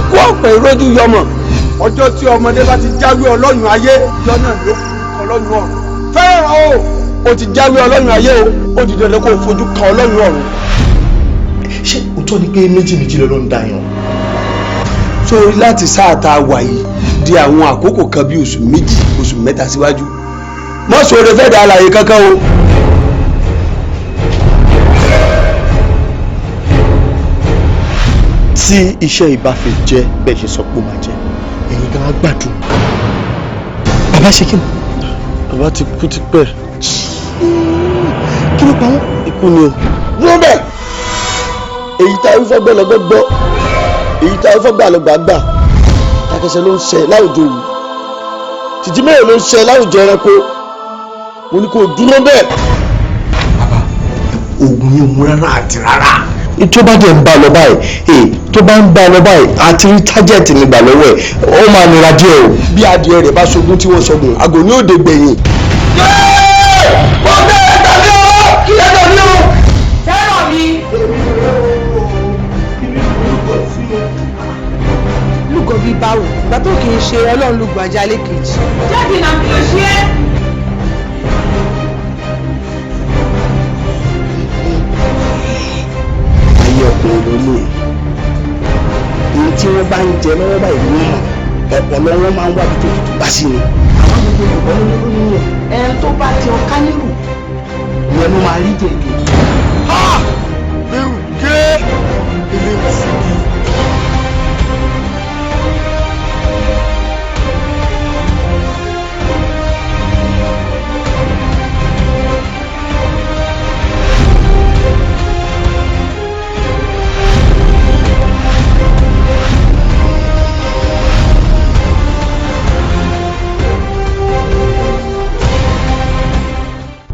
ikú ọ̀pẹ ìrójú yọmọ ọjọ́ tí ọmọdé bá ti jáwé ọlọ́yún ayé ọjọ́ náà ló kú ọlọ́yún ọ̀run fẹ́ràn o ti jáwé ọlọ́yún ayé o di dandan kó o fojú kan ọlọ́yún ọ̀run. ṣé òótọ́ ni pé méjì ló ń dá yan. sórí láti sáà tá a wà yìí di àwọn àkókò kan bí oṣù 2 oṣù 3 síwájú mọ́ sóore fẹ́ da àlàyé kankan o. tí iṣẹ́ ìbáfẹ́ jẹ́ bẹ́ẹ̀ ṣe sọ pé ó máa jẹ́ ẹ̀yin gan gbádùn. bàbá ṣe kí ni. bàbá ti kú ti pẹ́. kí ló pa wọ́n. ikú ni o. dúró bẹ́ẹ̀ èyí tá a fọ́ gbẹ́lẹ́gbẹ́ gbọ́ èyí tá a fọ́ gbàlọ́gbà gbà takẹsẹ̀ ló ń ṣe láwùjọ yìí tìtì mẹ́rin ló ń ṣe láwùjọ ẹranko mo ní kó dúró bẹ́ẹ̀. bàbá oògùn yìí mú rárá àti rárá. tó bá dẹ̀ ń bá lọ báyìí tó bá ń bá lọ báyìí àti rí tájẹ̀tì nígbà lọ́wọ́ ẹ̀ ó máa nira díẹ̀ o. bí adìẹ rẹ̀ bá ṣogún tí wọ́n ṣọgùn àgò ní òde gbẹ̀yìn. wọ́n bẹ̀rẹ̀ tàbí o kí ẹ lọ ní o. fẹ́ràn mi. lúgọ bíi báwo ìgbà tó kì í ṣe ọlọ́run lùgbọ́ ajá lẹ́kejì. jáde náà kí ló ṣe é. ọkùnrin lórí èyí tí wọ́n bá ń jẹ lọ́wọ́ báyìí ní ọ̀pọ̀lọ́ wọn máa ń wá bí tó tutù bá sí ni. àwọn gbogbo olùkọ́ ló ní lórí yẹn ẹni tó bá ti ọká nílùú ìyẹn ló máa rí jẹ̀jẹ̀.